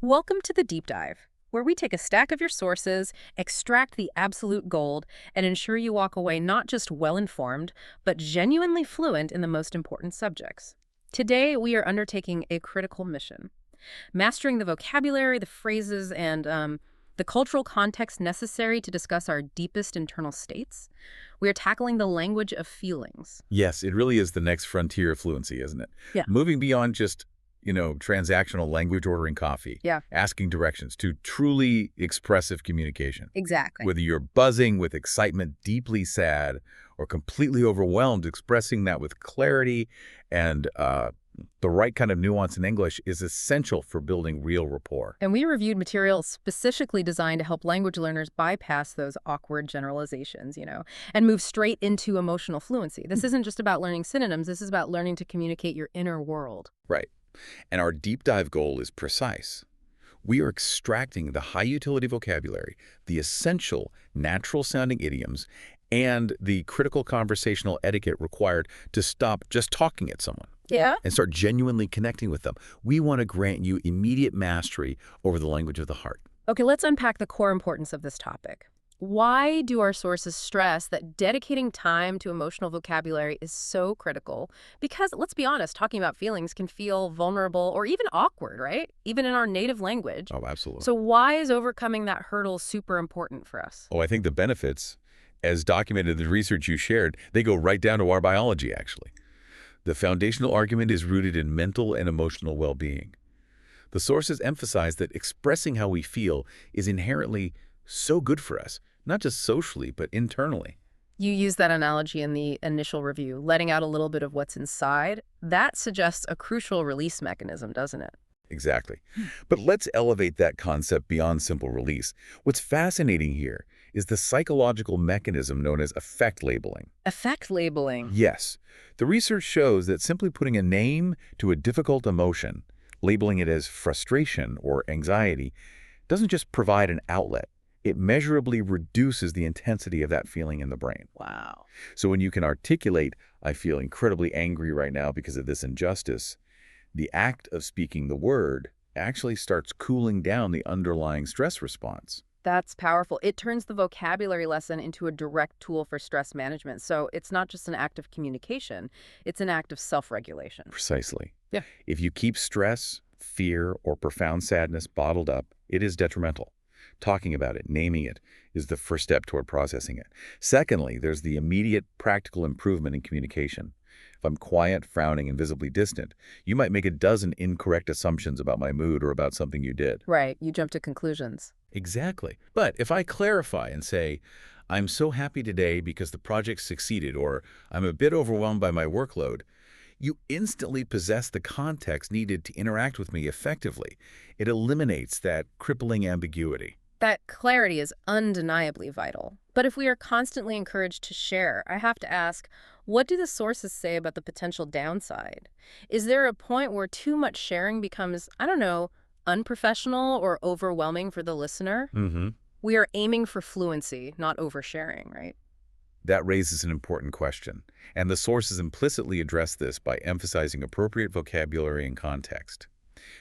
Welcome to the Deep Dive, where we take a stack of your sources, extract the absolute gold, and ensure you walk away not just well-informed, but genuinely fluent in the most important subjects. Today, we are undertaking a critical mission, mastering the vocabulary, the phrases, and the cultural context necessary to discuss our deepest internal states. We are tackling the language of feelings. Yes, it really is the next frontier of fluency, isn't it? Yeah. Moving beyond just, transactional language ordering coffee, Yeah, asking directions, to truly expressive communication. exactly. Whether you're buzzing with excitement, deeply sad, or completely overwhelmed, expressing that with clarity and the right kind of nuance in English is essential for building real rapport. And we reviewed materials specifically designed to help language learners bypass those awkward generalizations, and move straight into emotional fluency. This isn't just about learning synonyms. This is about learning to communicate your inner world. Right. And our deep dive goal is precise. We are extracting the high utility vocabulary, the essential natural sounding idioms, and the critical conversational etiquette required to stop just talking at someone Yeah. and start genuinely connecting with them. We want to grant you immediate mastery over the language of the heart. Okay, let's unpack the core importance of this topic. Why do our sources stress that dedicating time to emotional vocabulary is so critical? Because, let's be honest, talking about feelings can feel vulnerable or even awkward, right? Even in our native language. Oh, absolutely. So why is overcoming that hurdle super important for us? I think the benefits, as documented in the research you shared, they go right down to our biology, actually. The foundational argument is rooted in mental and emotional well-being. The sources emphasize that expressing how we feel is inherently so good for us, not just socially, but internally. You use that analogy in the initial review, letting out a little bit of what's inside. That suggests a crucial release mechanism, doesn't it? Exactly. But let's elevate that concept beyond simple release. What's fascinating here is the psychological mechanism known as affect labeling. Affect labeling. Yes, the research shows that simply putting a name to a difficult emotion, labeling it as frustration or anxiety, doesn't just provide an outlet. It measurably reduces the intensity of that feeling in the brain. Wow. So when you can articulate, I feel incredibly angry right now because of this injustice, the act of speaking the word actually starts cooling down the underlying stress response. That's powerful. It turns the vocabulary lesson into a direct tool for stress management. So it's not just an act of communication, it's an act of self-regulation. Precisely. Yeah. If you keep stress, fear, or profound sadness bottled up, it is detrimental. Talking about it, naming it, is the first step toward processing it. Secondly, there's the immediate practical improvement in communication. If I'm quiet, frowning, and visibly distant, you might make a dozen incorrect assumptions about my mood or about something you did. Right. You jump to conclusions. Exactly. But if I clarify and say, I'm so happy today because the project succeeded, or I'm a bit overwhelmed by my workload, you instantly possess the context needed to interact with me effectively. It eliminates that crippling ambiguity. That clarity is undeniably vital. But if we are constantly encouraged to share, I have to ask, what do the sources say about the potential downside? Is there a point where too much sharing becomes, I don't know, unprofessional or overwhelming for the listener? We are aiming for fluency, not oversharing, right? That raises an important question, and the sources implicitly address this by emphasizing appropriate vocabulary and context.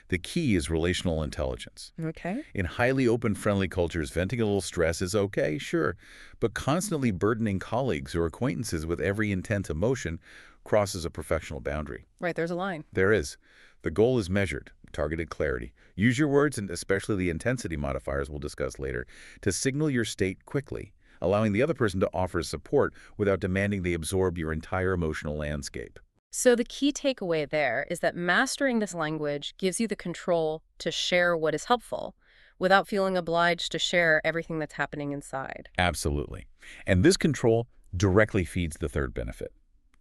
The key is relational intelligence. Okay. In highly open, friendly cultures, venting a little stress is okay, sure, but constantly burdening colleagues or acquaintances with every intense emotion crosses a professional boundary. Right, there's a line. There is. The goal is measured, targeted clarity. Use your words, and especially the intensity modifiers we'll discuss later, to signal your state quickly, allowing the other person to offer support without demanding they absorb your entire emotional landscape. So the key takeaway there is that mastering this language gives you the control to share what is helpful without feeling obliged to share everything that's happening inside. Absolutely. And this control directly feeds the third benefit,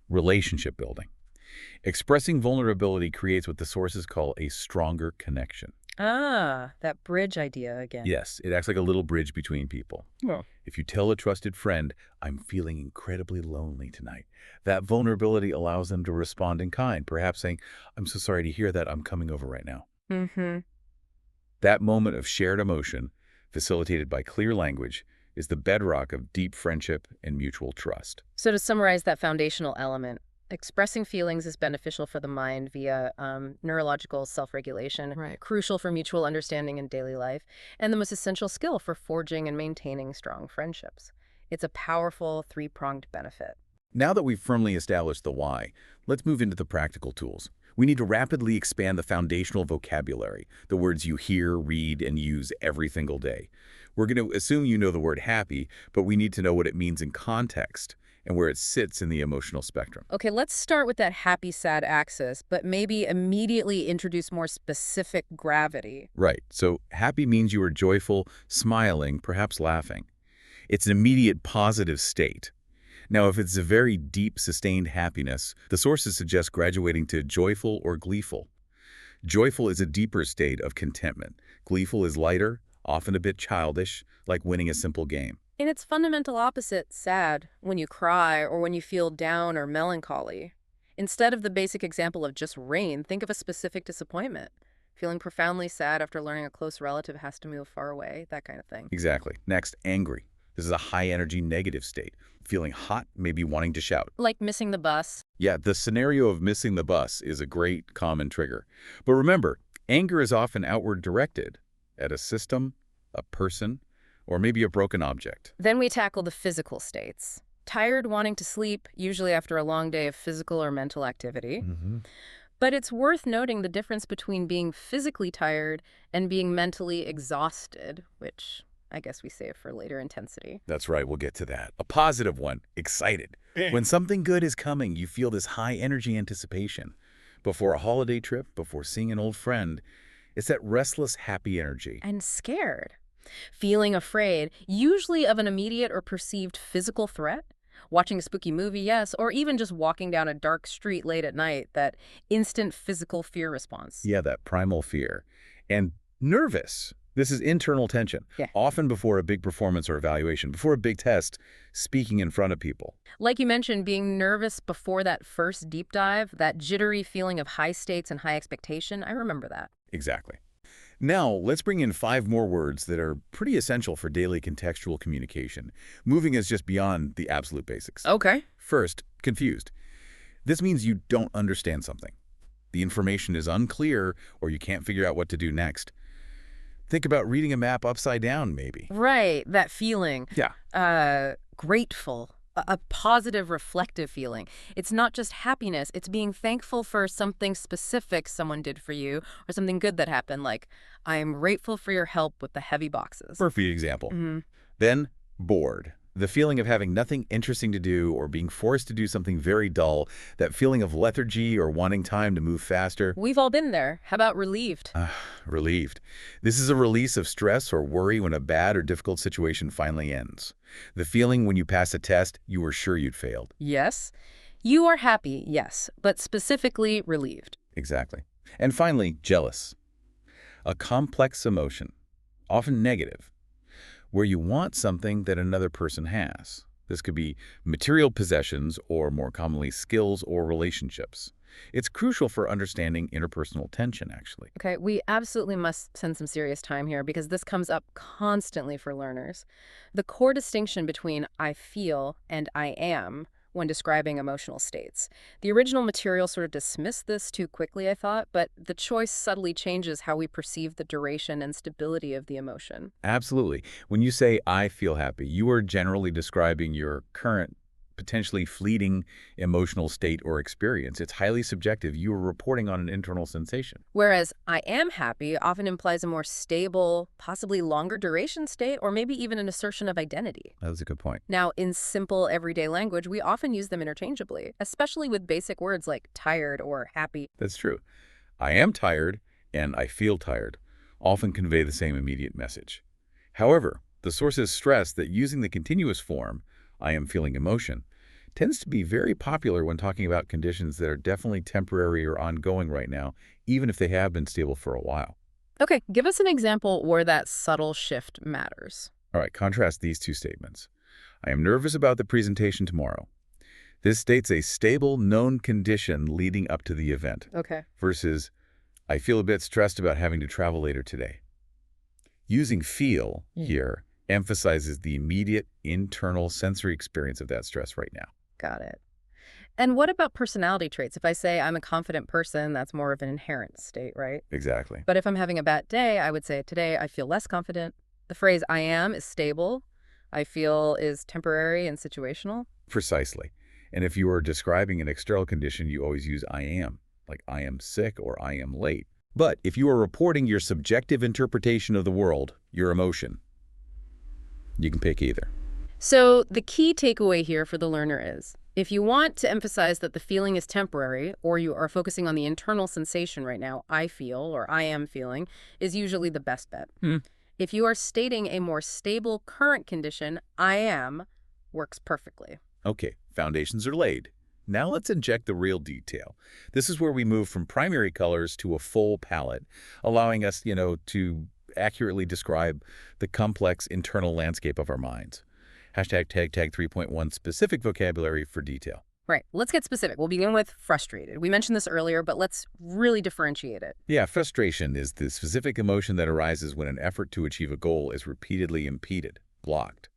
relationship building. Expressing vulnerability creates what the sources call a stronger connection. Ah, that bridge idea again. Yes, it acts like a little bridge between people. Oh. If you tell a trusted friend, I'm feeling incredibly lonely tonight, that vulnerability allows them to respond in kind, perhaps saying, I'm so sorry to hear that, I'm coming over right now. Mm-hmm. That moment of shared emotion, facilitated by clear language, is the bedrock of deep friendship and mutual trust. So to summarize that foundational element, Expressing feelings is beneficial for the mind via neurological self-regulation, Right. crucial for mutual understanding in daily life, and the most essential skill for forging and maintaining strong friendships. It's a powerful three-pronged benefit. Now that we've firmly established the why, let's move into the practical tools. We need to rapidly expand the foundational vocabulary, the words you hear, read, and use every single day. We're going to assume you know the word happy, but we need to know what it means in context and where it sits in the emotional spectrum. Okay, let's start with that happy-sad axis, but maybe immediately introduce more specific gravity. Right, so happy means you are joyful, smiling, perhaps laughing. It's an immediate positive state. Now, if it's a very deep, sustained happiness, the sources suggest graduating to joyful or gleeful. Joyful is a deeper state of contentment. Gleeful is lighter, often a bit childish, like winning a simple game. In its fundamental opposite, sad, when you cry or when you feel down or melancholy. Instead of the basic example of just rain, think of a specific disappointment. Feeling profoundly sad after learning a close relative has to move far away, that kind of thing. Exactly. Next, angry. This is a high-energy negative state. Feeling hot, maybe wanting to shout. Like missing the bus. Yeah, the scenario of missing the bus is a great common trigger. But remember, anger is often outward directed at a system, a person, or maybe a broken object. Then we tackle the physical states. Tired, wanting to sleep, usually after a long day of physical or mental activity. But it's worth noting the difference between being physically tired and being mentally exhausted, which I guess we save for later intensity. That's right, we'll get to that. A positive one, excited. When something good is coming, you feel this high energy anticipation. Before a holiday trip, before seeing an old friend, it's that restless, happy energy. And scared. Feeling afraid, usually of an immediate or perceived physical threat. Watching a spooky movie, yes, or even just walking down a dark street late at night, that instant physical fear response. Yeah, that primal fear. And nervous. This is internal tension, Yeah. often before a big performance or evaluation, before a big test, speaking in front of people. Like you mentioned, being nervous before that first deep dive, that jittery feeling of high stakes and high expectation, I remember that. Exactly. Now, let's bring in 5 more words that are pretty essential for daily contextual communication, moving us just beyond the absolute basics. Okay. First, confused. This means you don't understand something. The information is unclear or you can't figure out what to do next. Think about reading a map upside down, maybe. Right, that feeling. Yeah. Grateful. A positive, reflective feeling. It's not just happiness. It's being thankful for something specific someone did for you or something good that happened, like, I am grateful for your help with the heavy boxes. Perfect example. Mhm. Then, bored. The feeling of having nothing interesting to do or being forced to do something very dull, that feeling of lethargy or wanting time to move faster. We've all been there. How about relieved? Relieved. This is a release of stress or worry when a bad or difficult situation finally ends. The feeling when you pass a test you were sure you'd failed. Yes. You are happy, yes, but specifically relieved. Exactly. And finally, jealous. A complex emotion, often negative, where you want something that another person has. This could be material possessions or, more commonly, skills or relationships. It's crucial for understanding interpersonal tension, actually. Okay, we absolutely must spend some serious time here because this comes up constantly for learners. The core distinction between I feel and I am when describing emotional states. The original material sort of dismissed this too quickly, I thought, but the choice subtly changes how we perceive the duration and stability of the emotion. Absolutely. When you say, I feel happy, you are generally describing your current, potentially fleeting emotional state or experience. It's highly subjective. You are reporting on an internal sensation. Whereas I am happy often implies a more stable, possibly longer duration state, or maybe even an assertion of identity. That was a good point. Now, in simple everyday language, we often use them interchangeably, especially with basic words like tired or happy. That's true. I am tired and I feel tired often convey the same immediate message. However, the sources stress that using the continuous form, I am feeling emotion, tends to be very popular when talking about conditions that are definitely temporary or ongoing right now, even if they have been stable for a while. Okay, give us an example where that subtle shift matters. All right, contrast these 2 statements. I am nervous about the presentation tomorrow. This states a stable, known condition leading up to the event, Okay. versus I feel a bit stressed about having to travel later today. Using feel here emphasizes the immediate internal sensory experience of that stress right now. Got it. And what about personality traits? If I say I'm a confident person, that's more of an inherent state, right? Exactly. But if I'm having a bad day, I would say today I feel less confident. The phrase I am is stable. I feel is temporary and situational. Precisely. And if you are describing an external condition, you always use I am, like I am sick or I am late. But if you are reporting your subjective interpretation of the world, your emotion, you can pick either. So the key takeaway here for the learner is, if you want to emphasize that the feeling is temporary, or you are focusing on the internal sensation right now, I feel or I am feeling, is usually the best bet. If you are stating a more stable current condition, I am, works perfectly. Okay, foundations are laid. Now let's inject the real detail. This is where we move from primary colors to a full palette, allowing us, to accurately describe the complex internal landscape of our minds. Hashtag tag 3.1 specific vocabulary for detail. Right. Let's get specific. We'll begin with frustrated. We mentioned this earlier, but let's really differentiate it. Yeah, frustration is the specific emotion that arises when an effort to achieve a goal is repeatedly impeded, blocked.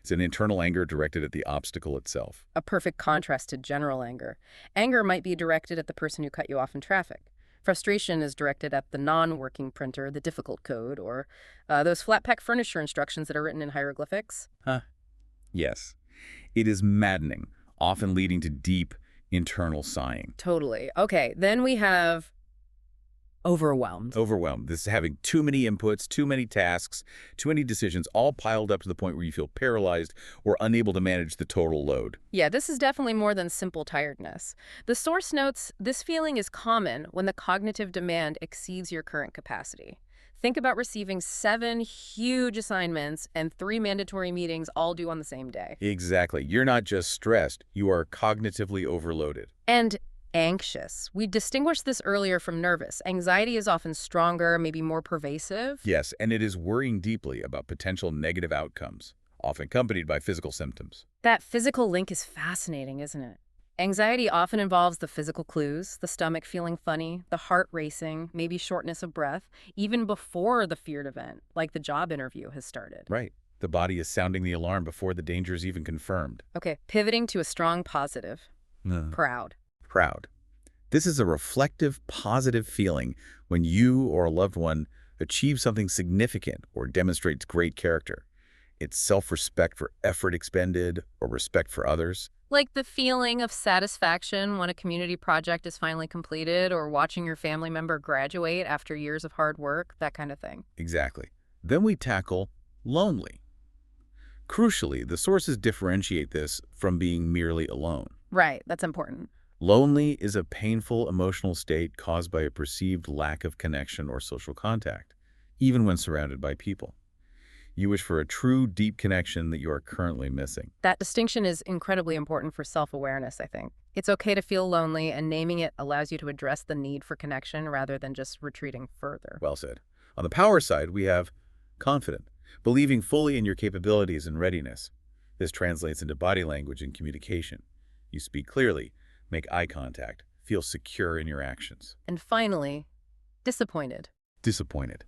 It's an internal anger directed at the obstacle itself. A perfect contrast to general anger. Anger might be directed at the person who cut you off in traffic. Frustration is directed at the non-working printer, the difficult code, or those flat-pack furniture instructions that are written in hieroglyphics. Yes. It is maddening, often leading to deep internal sighing. Totally. Okay, then we have overwhelmed. Overwhelmed. This is having too many inputs, too many tasks, too many decisions, all piled up to the point where you feel paralyzed or unable to manage the total load. Yeah, this is definitely more than simple tiredness. The source notes this feeling is common when the cognitive demand exceeds your current capacity. Think about receiving 7 huge assignments and 3 mandatory meetings all due on the same day. Exactly. You're not just stressed, you are cognitively overloaded. And anxious. We distinguished this earlier from nervous. Anxiety is often stronger, maybe more pervasive. Yes, and it is worrying deeply about potential negative outcomes, often accompanied by physical symptoms. That physical link is fascinating, isn't it? Anxiety often involves the physical clues, the stomach feeling funny, the heart racing, maybe shortness of breath, even before the feared event, like the job interview has started. Right. The body is sounding the alarm before the danger is even confirmed. Okay, pivoting to a strong positive. Proud. Proud. This is a reflective, positive feeling when you or a loved one achieve something significant or demonstrates great character. It's self-respect for effort expended or respect for others. Like the feeling of satisfaction when a community project is finally completed or watching your family member graduate after years of hard work, that kind of thing. Exactly. Then we tackle lonely. Crucially, the sources differentiate this from being merely alone. Right, that's important. Lonely is a painful emotional state caused by a perceived lack of connection or social contact, even when surrounded by people. You wish for a true, deep connection that you are currently missing. That distinction is incredibly important for self-awareness, I think. It's okay to feel lonely, and naming it allows you to address the need for connection rather than just retreating further. Well said. On the power side, we have confident, believing fully in your capabilities and readiness. This translates into body language and communication. You speak clearly, make eye contact, feel secure in your actions. And finally, disappointed. Disappointed.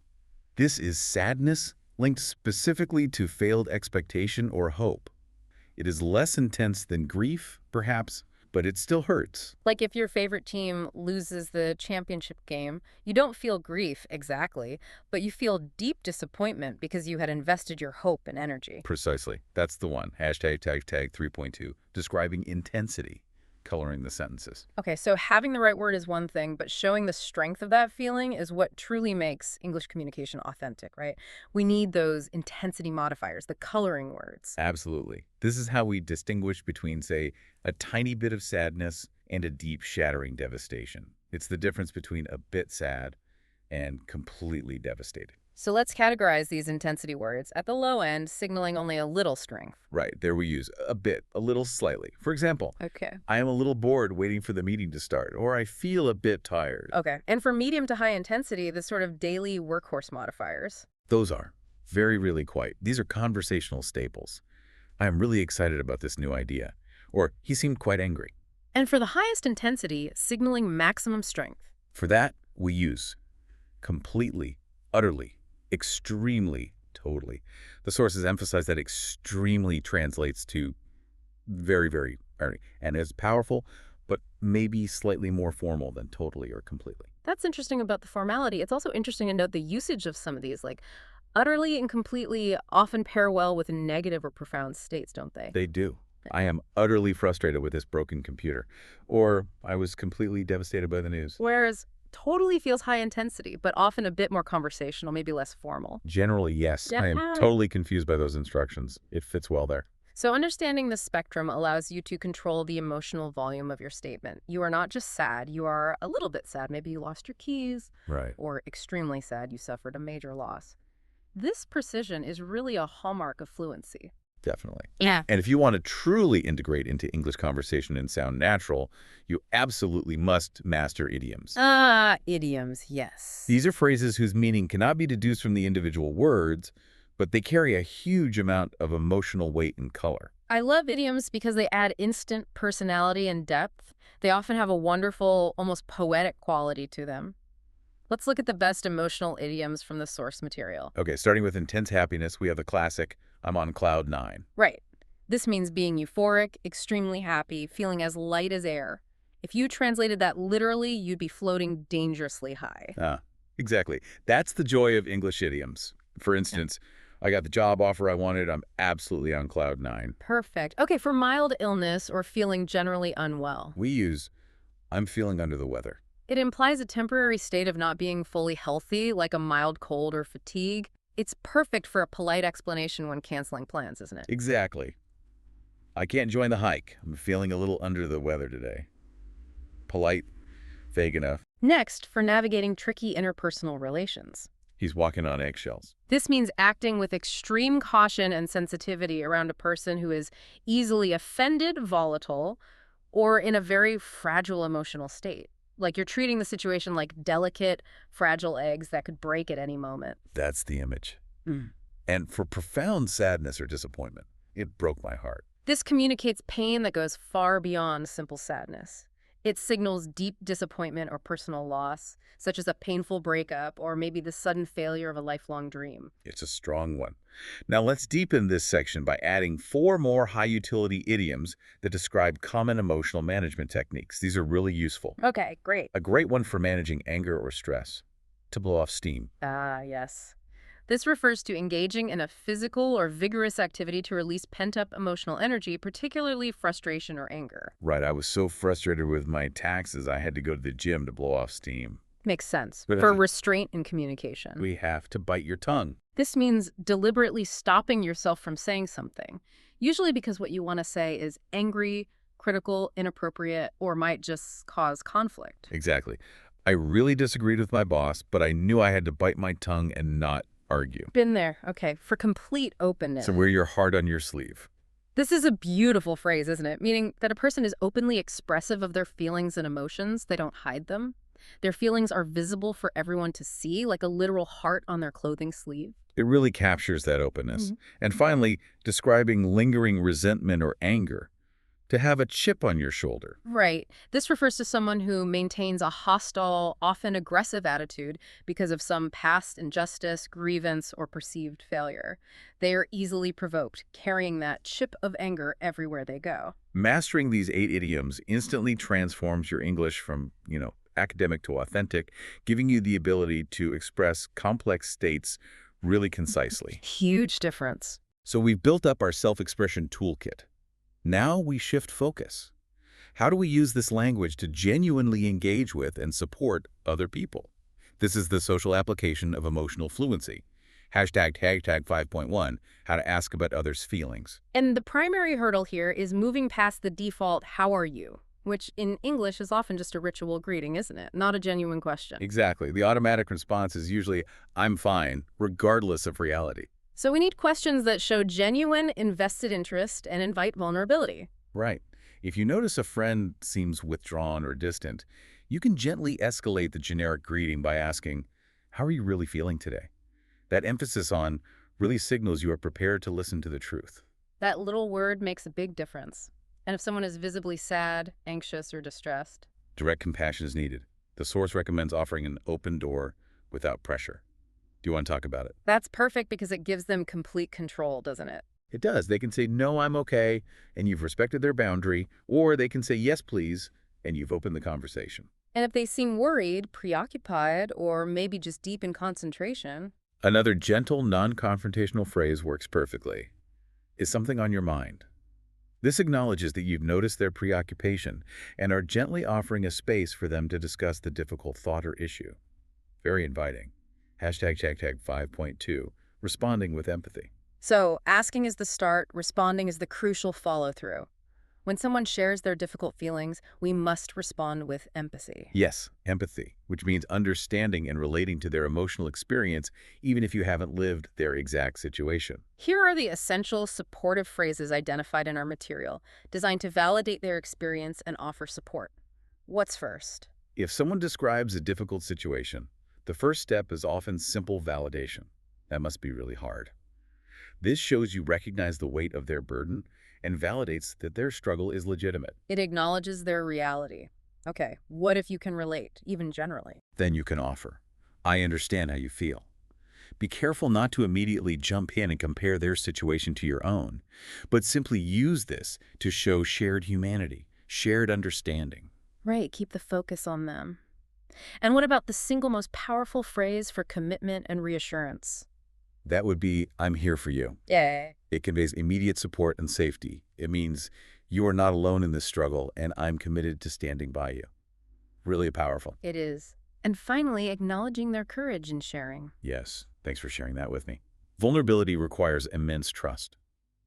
This is sadness linked specifically to failed expectation or hope. It is less intense than grief, perhaps, but it still hurts. Like if your favorite team loses the championship game, you don't feel grief exactly, but you feel deep disappointment because you had invested your hope and energy. Precisely. That's the one. Hashtag tag 3.2, describing intensity, coloring the sentences. Okay, so having the right word is one thing, but showing the strength of that feeling is what truly makes English communication authentic, right? We need those intensity modifiers, the coloring words. Absolutely. This is how we distinguish between, say, a tiny bit of sadness and a deep, shattering devastation. It's the difference between a bit sad and completely devastated. So let's categorize these intensity words. At the low end, signaling only a little strength. Right, there we use a bit, a little, slightly. For example, Okay. I am a little bored waiting for the meeting to start, or I feel a bit tired. Okay. And for medium to high intensity, the sort of daily workhorse modifiers. Those are very, really quite. These are conversational staples. I am really excited about this new idea. Or, he seemed quite angry. And for the highest intensity, signaling maximum strength. For that, we use completely, utterly, extremely, totally. The sources emphasize that extremely translates to very, very, and is powerful, but maybe slightly more formal than totally or completely. That's interesting about the formality. It's also interesting to note the usage of some of these, like utterly and completely often pair well with negative or profound states, don't they? They do. I am utterly frustrated with this broken computer. Or I was completely devastated by the news. Whereas totally feels high intensity, but often a bit more conversational, maybe less formal. Generally, yes. I am Yeah. totally confused by those instructions. It fits well there. So understanding the spectrum allows you to control the emotional volume of your statement. You are not just sad, you are a little bit sad. Maybe you lost your keys, Right. or extremely sad, you suffered a major loss. This precision is really a hallmark of fluency. Definitely. Yeah. And if you want to truly integrate into English conversation and sound natural, you absolutely must master idioms. Idioms, yes. These are phrases whose meaning cannot be deduced from the individual words, but they carry a huge amount of emotional weight and color. I love idioms because they add instant personality and depth. They often have a wonderful, almost poetic quality to them. Let's look at the best emotional idioms from the source material. Okay, starting with intense happiness, we have the classic, I'm on cloud 9. Right. This means being euphoric, extremely happy, feeling as light as air. If you translated that literally, you'd be floating dangerously high. Exactly. That's the joy of English idioms. For instance, I got the job offer I wanted. I'm absolutely on cloud 9. Perfect. Okay, for mild illness or feeling generally unwell. We use, I'm feeling under the weather. It implies a temporary state of not being fully healthy, like a mild cold or fatigue. It's perfect for a polite explanation when canceling plans, isn't it? Exactly. I can't join the hike. I'm feeling a little under the weather today. Polite, vague enough. Next, for navigating tricky interpersonal relations. He's walking on eggshells. This means acting with extreme caution and sensitivity around a person who is easily offended, volatile, or in a very fragile emotional state. Like you're treating the situation like delicate, fragile eggs that could break at any moment. That's the image. Mm. And for profound sadness or disappointment, it broke my heart. This communicates pain that goes far beyond simple sadness. It signals deep disappointment or personal loss, such as a painful breakup or maybe the sudden failure of a lifelong dream. It's a strong one. Now let's deepen this section by adding 4 more high-utility idioms that describe common emotional management techniques. These are really useful. Okay, great. A great one for managing anger or stress, to blow off steam. Yes. This refers to engaging in a physical or vigorous activity to release pent-up emotional energy, particularly frustration or anger. Right, I was so frustrated with my taxes, I had to go to the gym to blow off steam. Makes sense. But For restraint in communication. We have to bite your tongue. This means deliberately stopping yourself from saying something, usually because what you want to say is angry, critical, inappropriate, or might just cause conflict. Exactly. I really disagreed with my boss, but I knew I had to bite my tongue and not argue. Been there. Okay, for complete openness. So wear your heart on your sleeve. This is a beautiful phrase, isn't it? Meaning that a person is openly expressive of their feelings and emotions. They don't hide them. Their feelings are visible for everyone to see, like a literal heart on their clothing sleeve. It really captures that openness. Mhm. And finally, describing lingering resentment or anger. To have a chip on your shoulder. Right. This refers to someone who maintains a hostile, often aggressive attitude because of some past injustice, grievance, or perceived failure. They are easily provoked, carrying that chip of anger everywhere they go. Mastering these 8 idioms instantly transforms your English from, academic to authentic, giving you the ability to express complex states really concisely. Huge difference. So we've built up our self-expression toolkit. Now we shift focus. How do we use this language to genuinely engage with and support other people? This is the social application of emotional fluency. Hashtag 5.1, how to ask about others' feelings. And the primary hurdle here is moving past the default, how are you? Which in English is often just a ritual greeting, isn't it? Not a genuine question. Exactly. The automatic response is usually, I'm fine, regardless of reality. So we need questions that show genuine, invested interest and invite vulnerability. Right. If you notice a friend seems withdrawn or distant, you can gently escalate the generic greeting by asking, how are you really feeling today? That emphasis on really signals you are prepared to listen to the truth. That little word makes a big difference. And if someone is visibly sad, anxious, or distressed, Direct compassion is needed. The source recommends offering an open door without pressure. Do you want to talk about it? that's perfect because it gives them complete control, doesn't it? It does. They can say, no, I'm okay, and you've respected their boundary, or they can say, yes, please, and you've opened the conversation. And if they seem worried, preoccupied, or maybe just deep in concentration, Another gentle, non-confrontational phrase works perfectly. Is something on your mind? This acknowledges that you've noticed their preoccupation and are gently offering a space for them to discuss the difficult thought or issue. Very inviting. Hashtag 5.2, responding with empathy. so asking is the start, responding is the crucial follow-through. When someone shares their difficult feelings, we must respond with empathy. Yes, empathy, which means understanding and relating to their emotional experience, even if you haven't lived their exact situation. Here are the essential supportive phrases identified in our material, designed to validate their experience and offer support. What's first? If someone describes a difficult situation, the first step is often simple validation. That must be really hard. This shows you recognize the weight of their burden and validates that their struggle is legitimate. It acknowledges their reality. Okay, what if you can relate, even generally? Then you can offer, I understand how you feel. Be careful not to immediately jump in and compare their situation to your own, but simply use this to show shared humanity, shared understanding. Right, keep the focus on them. And what about the single most powerful phrase for commitment and reassurance? That would be, I'm here for you. Yay. It conveys immediate support and safety. It means you are not alone in this struggle, and I'm committed to standing by you. Really powerful. It is. And finally, acknowledging their courage in sharing. Yes, thanks for sharing that with me. Vulnerability requires immense trust.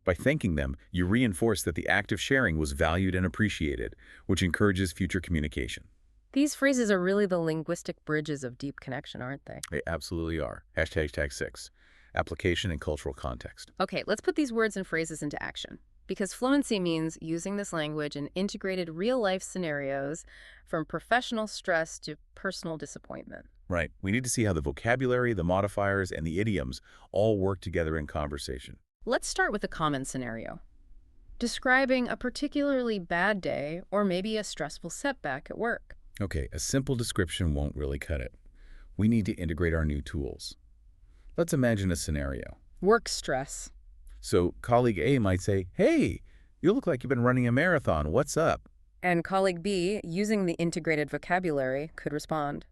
By thanking them, you reinforce that the act of sharing was valued and appreciated, which encourages future communication. These phrases are really the linguistic bridges of deep connection, aren't they? They absolutely are. Hashtag 6. Application and cultural context. Okay, let's put these words and phrases into action. Because fluency means using this language in integrated real-life scenarios, from professional stress to personal disappointment. Right. We need to see how the vocabulary, the modifiers, and the idioms all work together in conversation. Let's start with a common scenario. Describing a particularly bad day or maybe a stressful setback at work. Okay, a simple description won't really cut it. We need to integrate our new tools. Let's imagine a scenario. Work stress. So colleague A might say, hey, you look like you've been running a marathon. What's up? And colleague B, using the integrated vocabulary, could respond,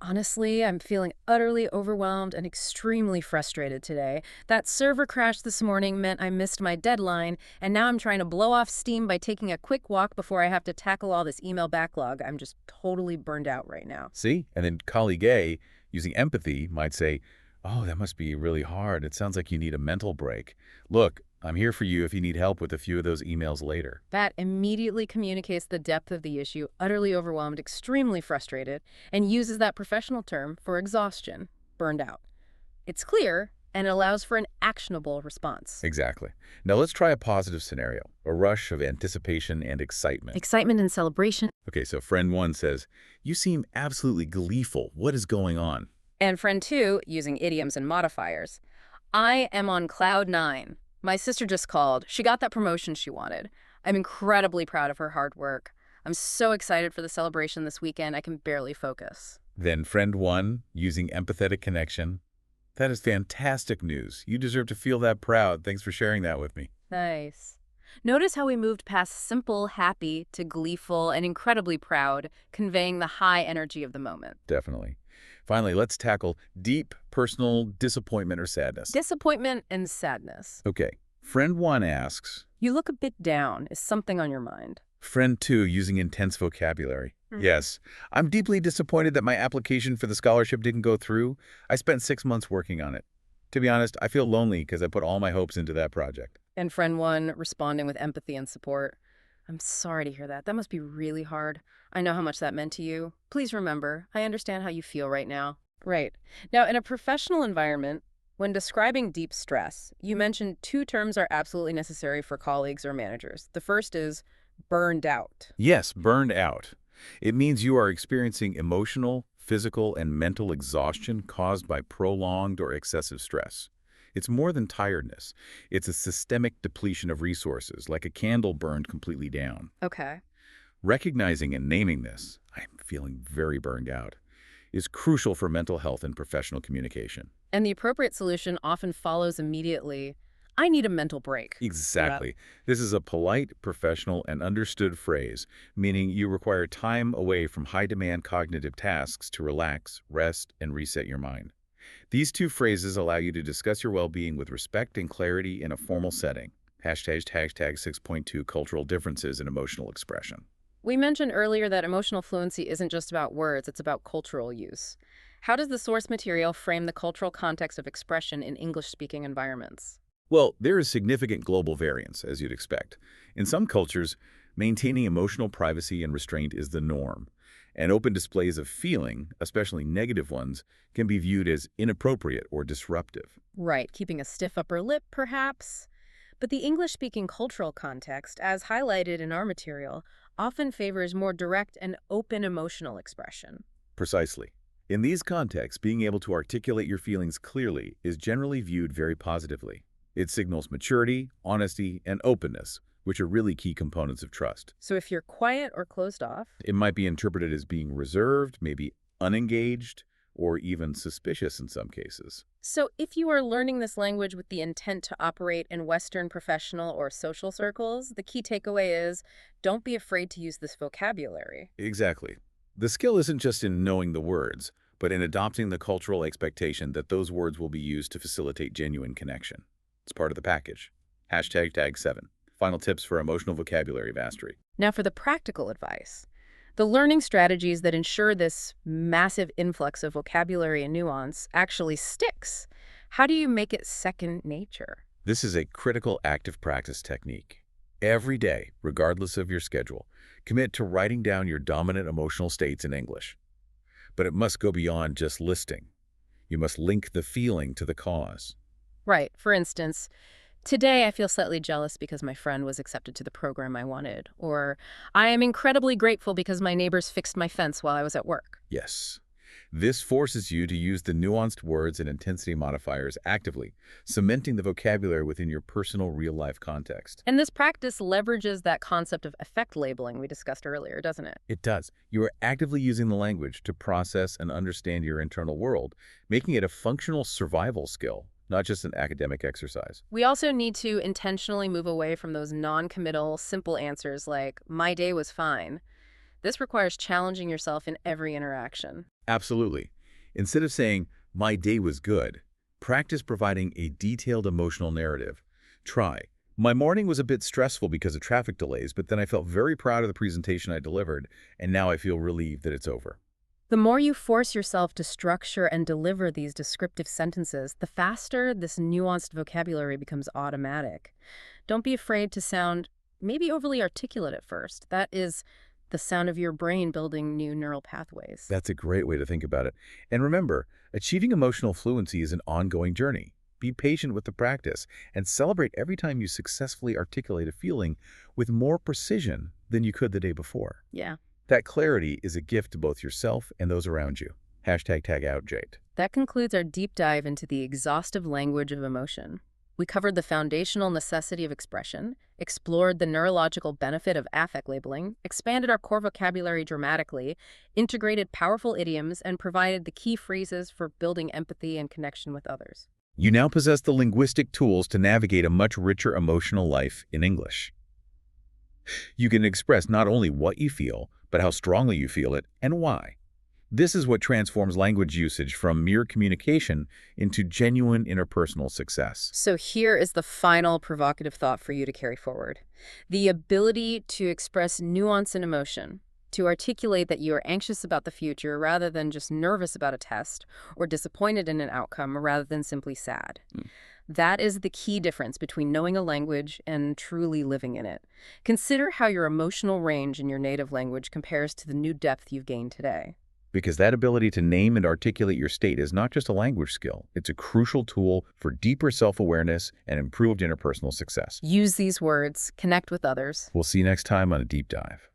honestly, I'm feeling utterly overwhelmed and extremely frustrated today. That server crash this morning meant I missed my deadline, and now I'm trying to blow off steam by taking a quick walk before I have to tackle all this email backlog. I'm just totally burned out right now. See? And then colleague A, using empathy, might say, oh, that must be really hard. It sounds like you need a mental break. Look, I'm here for you if you need help with a few of those emails later. That immediately communicates the depth of the issue, utterly overwhelmed, extremely frustrated, and uses that professional term for exhaustion, burned out. It's clear, and it allows for an actionable response. Exactly. Now let's try a positive scenario, a rush of anticipation and excitement. Excitement and celebration. Okay, so friend 1 says, you seem absolutely gleeful. What is going on? And friend 2, using idioms and modifiers. I am on cloud 9. My sister just called. She got that promotion she wanted. I'm incredibly proud of her hard work. I'm so excited for the celebration this weekend, I can barely focus. Then friend 1, using empathetic connection. That is fantastic news. You deserve to feel that proud. Thanks for sharing that with me. Nice. Notice how we moved past simple, happy, to gleeful, and incredibly proud, conveying the high energy of the moment. Definitely. Finally, let's tackle deep personal disappointment or sadness. Disappointment and sadness. Okay. Friend 1 asks, You look a bit down. Is something on your mind? friend 2, using intense vocabulary. Yes, I'm deeply disappointed that my application for the scholarship didn't go through. I spent 6 months working on it. To be honest, I feel lonely because I put all my hopes into that project. And friend 1 responding with empathy and support. I'm sorry to hear that. That must be really hard. I know how much that meant to you. Please remember, I understand how you feel right now. Right. Now, in a professional environment, when describing deep stress, you mentioned 2 terms are absolutely necessary for colleagues or managers. The first is burned out. Yes, burned out. It means you are experiencing emotional, physical, and mental exhaustion caused by prolonged or excessive stress. It's more than tiredness. It's a systemic depletion of resources, like a candle burned completely down. Okay. Recognizing and naming this, I'm feeling very burned out, is crucial for mental health and professional communication. And the appropriate solution often follows immediately. I need a mental break. Exactly. This is a polite, professional, and understood phrase, meaning you require time away from high-demand cognitive tasks to relax, rest, and reset your mind. These two phrases allow you to discuss your well-being with respect and clarity in a formal setting. Hashtag 6.2 Cultural Differences in Emotional Expression. We mentioned earlier that emotional fluency isn't just about words, it's about cultural use. How does the source material frame the cultural context of expression in English-speaking environments? Well, there is significant global variance, as you'd expect. In some cultures, maintaining emotional privacy and restraint is the norm, and open displays of feeling, especially negative ones, can be viewed as inappropriate or disruptive. Right, keeping a stiff upper lip, perhaps? But the English-speaking cultural context, as highlighted in our material, often favors more direct and open emotional expression. Precisely. In these contexts, being able to articulate your feelings clearly is generally viewed very positively. It signals maturity, honesty, and openness, which are really key components of trust. So if you're quiet or closed off, It might be interpreted as being reserved, maybe unengaged, or even suspicious in some cases. so if you are learning this language with the intent to operate in Western professional or social circles, the key takeaway is don't be afraid to use this vocabulary. Exactly. The skill isn't just in knowing the words, but in adopting the cultural expectation that those words will be used to facilitate genuine connection. It's part of the package. Hashtag 7. Final tips for emotional vocabulary mastery. Now for the practical advice. The learning strategies that ensure this massive influx of vocabulary and nuance actually sticks. How do you make it second nature? This is a critical active practice technique. Every day, regardless of your schedule, commit to writing down your dominant emotional states in English. But it must go beyond just listing. You must link the feeling to the cause. Right. For instance, today I feel slightly jealous because my friend was accepted to the program I wanted. Or I am incredibly grateful because my neighbors fixed my fence while I was at work. Yes. This forces you to use the nuanced words and intensity modifiers actively, cementing the vocabulary within your personal real-life context. And this practice leverages that concept of effect labeling we discussed earlier, doesn't it? It does. You are actively using the language to process and understand your internal world, making it a functional survival skill, not just an academic exercise. We also need to intentionally move away from those non-committal, simple answers like, my day was fine. This requires challenging yourself in every interaction. Absolutely. Instead of saying, my day was good, practice providing a detailed emotional narrative. Try, my morning was a bit stressful because of traffic delays, but then I felt very proud of the presentation I delivered, and now I feel relieved that it's over. The more you force yourself to structure and deliver these descriptive sentences, the faster this nuanced vocabulary becomes automatic. Don't be afraid to sound maybe overly articulate at first. That is the sound of your brain building new neural pathways. That's a great way to think about it. And remember, achieving emotional fluency is an ongoing journey. Be patient with the practice and celebrate every time you successfully articulate a feeling with more precision than you could the day before. Yeah. That clarity is a gift to both yourself and those around you. Hashtag tag out Jade. That concludes our deep dive into the exhaustive language of emotion. We covered the foundational necessity of expression, explored the neurological benefit of affect labeling, expanded our core vocabulary dramatically, integrated powerful idioms, and provided the key phrases for building empathy and connection with others. You now possess the linguistic tools to navigate a much richer emotional life in English. You can express not only what you feel, but how strongly you feel it and why. This is what transforms language usage from mere communication into genuine interpersonal success. So here is the final provocative thought for you to carry forward. The ability to express nuance and emotion, to articulate that you are anxious about the future rather than just nervous about a test, or disappointed in an outcome rather than simply sad. That is the key difference between knowing a language and truly living in it. Consider how your emotional range in your native language compares to the new depth you've gained today. Because that ability to name and articulate your state is not just a language skill, it's a crucial tool for deeper self-awareness and improved interpersonal success. Use these words, connect with others. We'll see you next time on A Deep Dive.